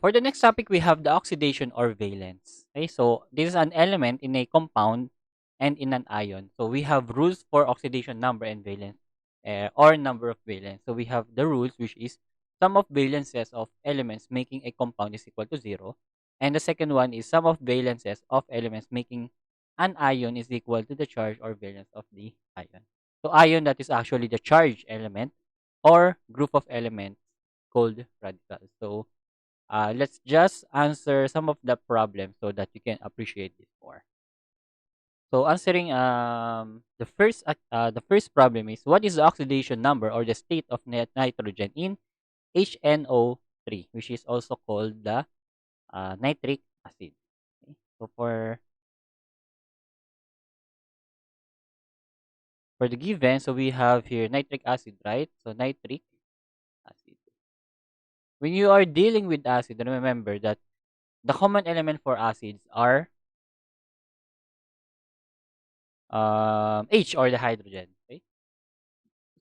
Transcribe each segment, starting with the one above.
For the next topic, we have the oxidation or valence. Okay, so this is an element in a compound and in an ion. So we have rules for oxidation number and valence, or number of valence. So we have the rules, which is sum of valences of elements making a compound is equal to zero, and the second one is sum of valences of elements making an ion is equal to the charge or valence of the ion. So ion, that is actually the charged element or group of elements called radicals. So let's just answer some of the problems so that you can appreciate this more. So answering the first problem is, what is the oxidation number or the state of nitrogen in HNO3, which is also called the nitric acid. Okay. So for the given, so we have here nitric acid, right? So nitric acid. When you are dealing with acid, remember that the common element for acids are H, or the hydrogen. Okay?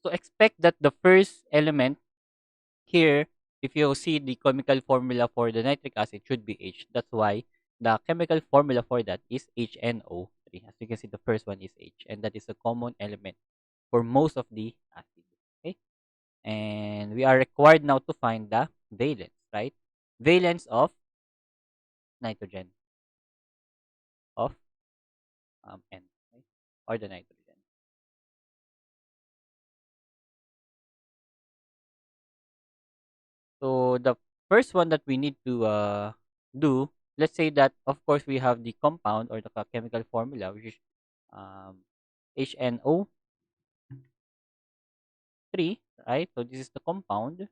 So expect that the first element here, if you see the chemical formula for the nitric acid, should be H. That's why the chemical formula for that is HNO3. As you can see, the first one is H, and that is a common element for most of the acid. Okay, and we are required now to find the valence, right? Valence of nitrogen of N, okay? Or the nitrogen. So the first one that we need to do, let's say that of course we have the compound or the chemical formula, which is um, HNO3, right? So this is the compound.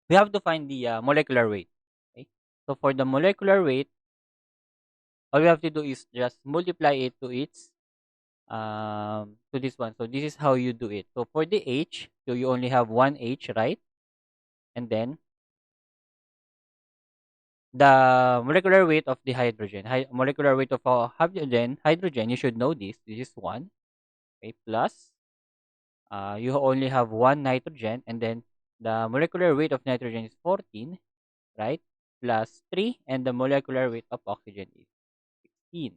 We have to find the molecular weight. Okay? So for the molecular weight, all we have to do is just multiply it to this one. So this is how you do it. So for the H, so you only have one H, right? And then the molecular weight of the hydrogen, molecular weight of hydrogen, you should know this. This is 1, okay, plus you only have one nitrogen, and then the molecular weight of nitrogen is 14, right? Plus 3, and the molecular weight of oxygen is 16.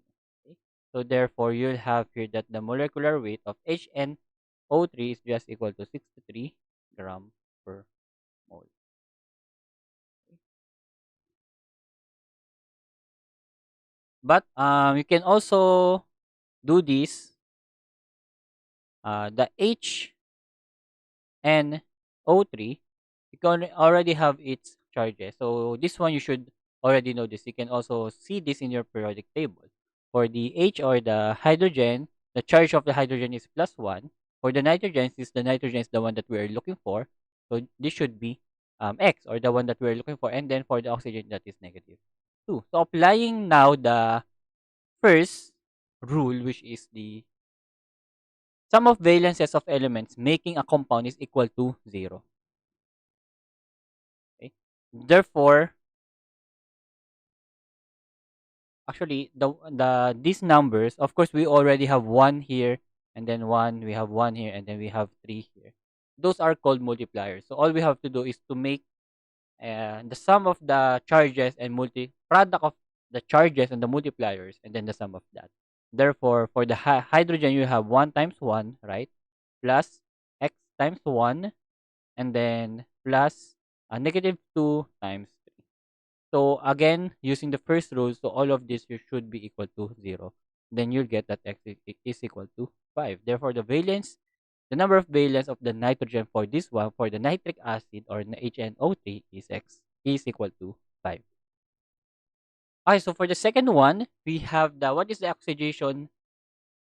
Okay? So therefore, you'll have here that the molecular weight of HNO3 is just equal to 63 gram per mole. But you can also do this. The HNO3, you can already have its charges. So this one you should already know this. You can also see this in your periodic table. For the H, or the hydrogen, the charge of the hydrogen is +1. For the nitrogen, since the nitrogen is the one that we are looking for, so this should be X, or the one that we are looking for. And then for the oxygen, that is -2. So applying now the first rule, which is the sum of valences of elements making a compound is equal to 0. Okay? Therefore, actually, these numbers, of course, we already have 1 here, and then 1, we have 1 here, and then we have 3 here. Those are called multipliers. So all we have to do is to make the sum of the charges and product of the charges and the multipliers, and then the sum of that. Therefore, for the hydrogen, you have 1 times 1, right? Plus x times 1, and then plus -2 times 3. So again, using the first rule, so all of this you should be equal to 0. Then you'll get that x is equal to 5. Therefore, the number of valence of the nitrogen for this one, for the nitric acid or HNO3, is equal to 5. Okay, so for the second one, we have what is the oxidation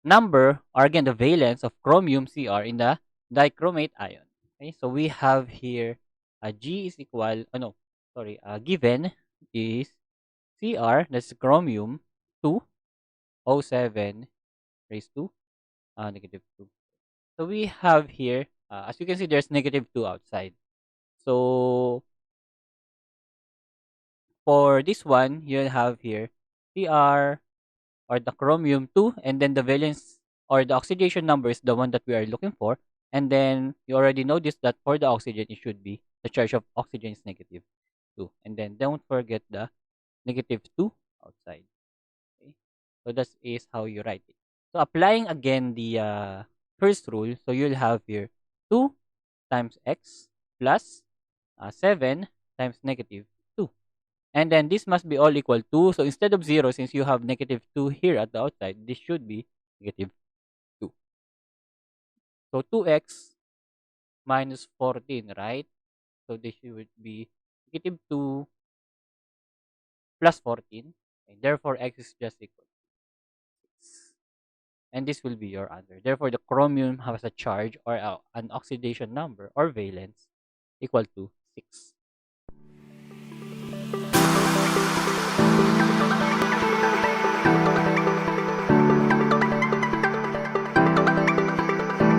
number, or again the valence of chromium Cr in the dichromate ion. Okay, so we have here G is equal, no, sorry, given is Cr, that's chromium 2O7 raised to -2. So we have here, as you can see, there's -2 outside. So for this one, you have here Cr, or the chromium 2, and then the valence or the oxidation number is the one that we are looking for, And then you already noticed that for the oxygen, it should be the charge of oxygen is negative 2. And then don't forget the negative 2 outside. Okay? So that is how you write it. So applying again the first rule, so you'll have here 2 times x plus 7 times negative 2. And then this must be all equal to, so instead of 0, since you have negative 2 here at the outside, this should be negative 2. So 2x minus 14, right? So this would be negative 2 plus 14. And therefore, x is just equal to 6. And this will be your answer. Therefore, the chromium has a charge or an oxidation number or valence equal to 6.